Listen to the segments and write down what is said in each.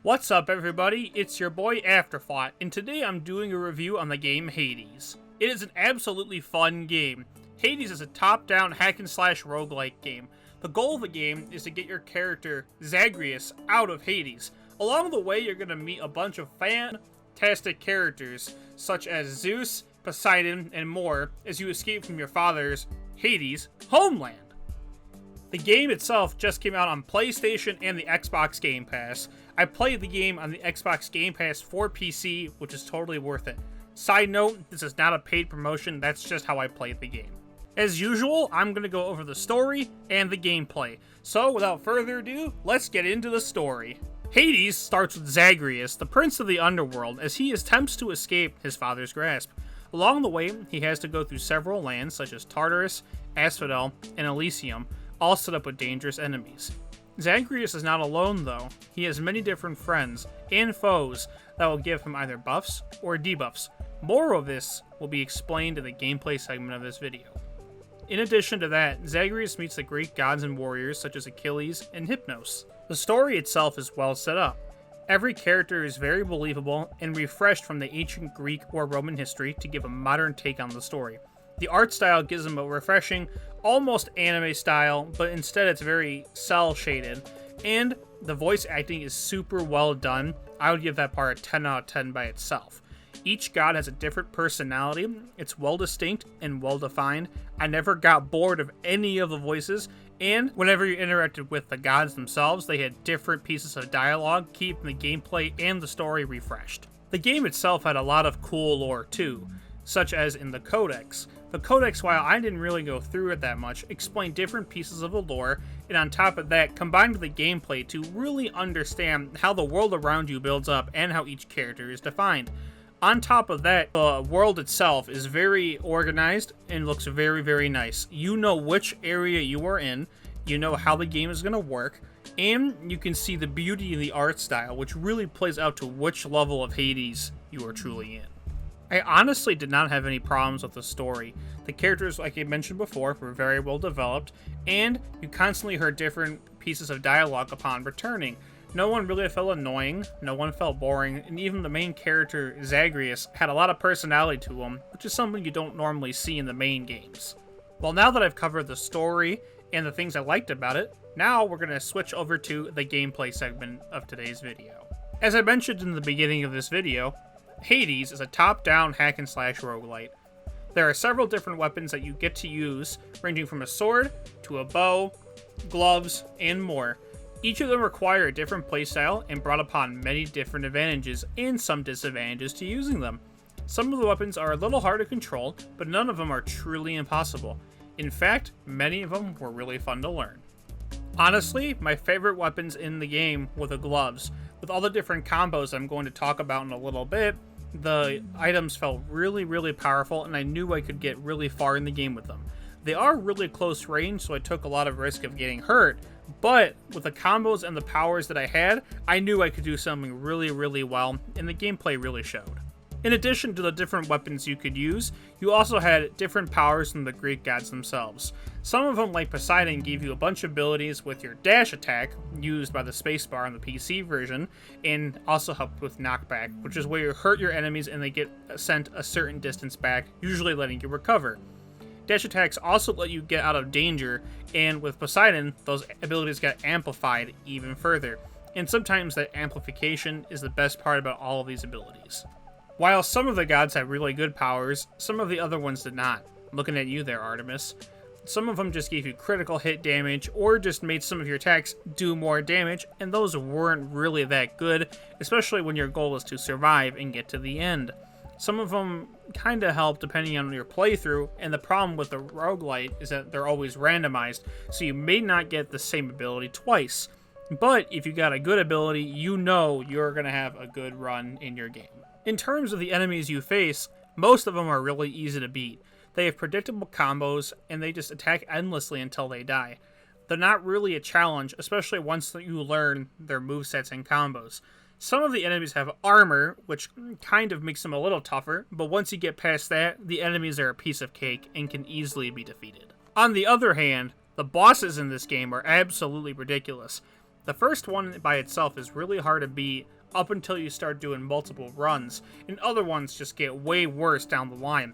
What's up, everybody? It's your boy Afterfought, and today I'm doing a review on the game Hades. It is an absolutely fun game. Hades is a top-down hack-and-slash roguelike game. The goal of the game is to get your character, Zagreus, out of Hades. Along the way, you're going to meet a bunch of fantastic characters, such as Zeus, Poseidon, and more, as you escape from your father's, Hades, homeland. The game itself just came out on PlayStation and the Xbox Game Pass. I played the game on the Xbox Game Pass for PC, which is totally worth it. Side note, this is not a paid promotion, that's just how I played the game. As usual, I'm going to go over the story and the gameplay. So, without further ado, let's get into the story. Hades starts with Zagreus, the prince of the Underworld, as he attempts to escape his father's grasp. Along the way, he has to go through several lands, such as Tartarus, Asphodel, and Elysium, all set up with dangerous enemies. Zagreus is not alone, though. He has many different friends and foes that will give him either buffs or debuffs. More of this will be explained in the gameplay segment of this video. In addition to that, Zagreus meets the Greek gods and warriors such as Achilles and Hypnos. The story itself is well set up. Every character is very believable and refreshed from the ancient Greek or Roman history to give a modern take on the story. The art style gives them a refreshing, almost anime style, but instead it's very cel-shaded, and the voice acting is super well done. I would give that part a 10 out of 10 by itself. Each god has a different personality, it's well distinct and well defined. I never got bored of any of the voices, and whenever you interacted with the gods themselves, they had different pieces of dialogue, keeping the gameplay and the story refreshed. The game itself had a lot of cool lore too, such as in the Codex. The Codex, while I didn't really go through it that much, explained different pieces of the lore, and on top of that, combined with the gameplay to really understand how the world around you builds up and how each character is defined. On top of that, the world itself is very organized and looks very, very nice. You know which area you are in, you know how the game is going to work, and you can see the beauty in the art style, which really plays out to which level of Hades you are truly in. I honestly did not have any problems with the story. The characters, like I mentioned before, were very well developed, and you constantly heard different pieces of dialogue upon returning. No one really felt annoying, no one felt boring, and even the main character, Zagreus, had a lot of personality to him, which is something you don't normally see in the main games. Well, now that I've covered the story and the things I liked about it, now we're going to switch over to the gameplay segment of today's video. As I mentioned in the beginning of this video, Hades is a top-down hack-and-slash roguelite. There are several different weapons that you get to use, ranging from a sword to a bow, gloves, and more. Each of them require a different playstyle and brought upon many different advantages and some disadvantages to using them. Some of the weapons are a little hard to control, but none of them are truly impossible. In fact, many of them were really fun to learn. Honestly, my favorite weapons in the game were the gloves. With all the different combos I'm going to talk about in a little bit, the items felt really, really powerful, and I knew I could get really far in the game with them. They are really close range, so I took a lot of risk of getting hurt, but with the combos and the powers that I had, I knew I could do something really, really well, and the gameplay really showed. In addition to the different weapons you could use, you also had different powers from the Greek gods themselves. Some of them, like Poseidon, gave you a bunch of abilities with your dash attack, used by the spacebar on the PC version, and also helped with knockback, which is where you hurt your enemies and they get sent a certain distance back, usually letting you recover. Dash attacks also let you get out of danger, and with Poseidon, those abilities got amplified even further. And sometimes that amplification is the best part about all of these abilities. While some of the gods had really good powers, some of the other ones did not. Looking at you there, Artemis. Some of them just gave you critical hit damage, or just made some of your attacks do more damage, and those weren't really that good, especially when your goal is to survive and get to the end. Some of them kinda help depending on your playthrough, and the problem with the roguelite is that they're always randomized, so you may not get the same ability twice. But if you got a good ability, you know you're gonna have a good run in your game. In terms of the enemies you face, most of them are really easy to beat. They have predictable combos, and they just attack endlessly until they die. They're not really a challenge, especially once you learn their movesets and combos. Some of the enemies have armor, which kind of makes them a little tougher, but once you get past that, the enemies are a piece of cake and can easily be defeated. On the other hand, the bosses in this game are absolutely ridiculous. The first one by itself is really hard to beat up until you start doing multiple runs, and other ones just get way worse down the line.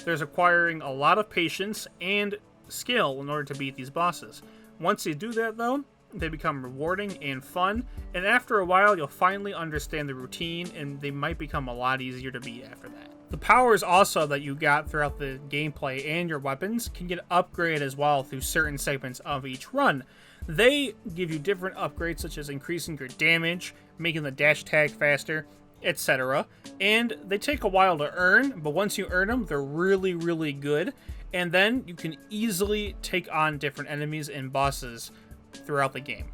There's acquiring a lot of patience and skill in order to beat these bosses. Once you do that though, they become rewarding and fun, and after a while you'll finally understand the routine and they might become a lot easier to beat after that. The powers also that you got throughout the gameplay and your weapons can get upgraded as well through certain segments of each run. They give you different upgrades such as increasing your damage, making the dash tag faster, etc. And they take a while to earn, but once you earn them, they're really, really good. And then you can easily take on different enemies and bosses throughout the game.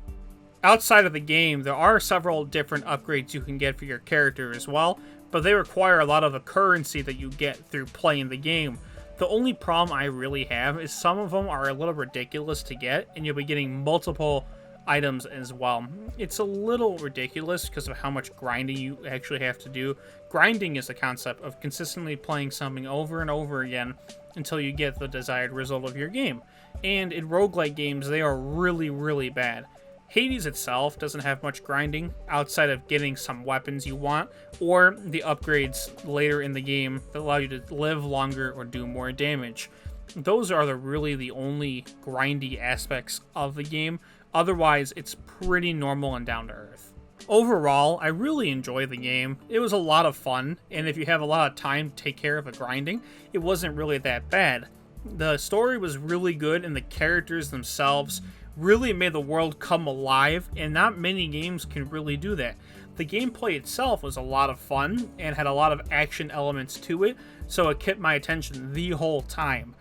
Outside of the game, there are several different upgrades you can get for your character as well, but they require a lot of the currency that you get through playing the game. The only problem I really have is some of them are a little ridiculous to get, and you'll be getting multiple items as well. It's a little ridiculous because of how much grinding you actually have to do. Grinding is the concept of consistently playing something over and over again until you get the desired result of your game. And in roguelike games, they are really, really bad. Hades itself doesn't have much grinding outside of getting some weapons you want or the upgrades later in the game that allow you to live longer or do more damage. Those are really the only grindy aspects of the game. Otherwise, it's pretty normal and down to earth. Overall, I really enjoy the game. It was a lot of fun, and if you have a lot of time to take care of the grinding, it wasn't really that bad. The story was really good, and the characters themselves really made the world come alive, and not many games can really do that. The gameplay itself was a lot of fun and had a lot of action elements to it, so it kept my attention the whole time.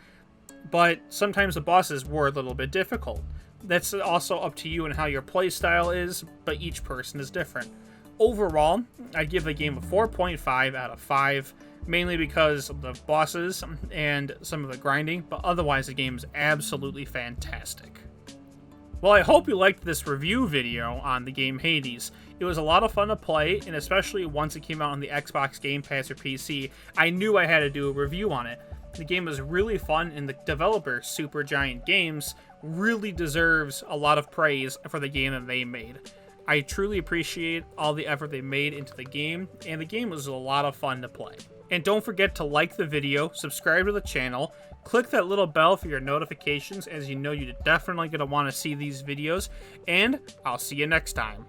But sometimes the bosses were a little bit difficult. That's also up to you and how your playstyle is, but each person is different. Overall, I'd give the game a 4.5 out of 5, mainly because of the bosses and some of the grinding, but otherwise the game is absolutely fantastic. Well, I hope you liked this review video on the game Hades. It was a lot of fun to play, and especially once it came out on the Xbox Game Pass or PC, I knew I had to do a review on it. The game was really fun, and the developer, Supergiant Games, really deserves a lot of praise for the game that they made. I truly appreciate all the effort they made into the game, and the game was a lot of fun to play. And don't forget to like the video, subscribe to the channel, click that little bell for your notifications, as you know you're definitely going to want to see these videos, and I'll see you next time.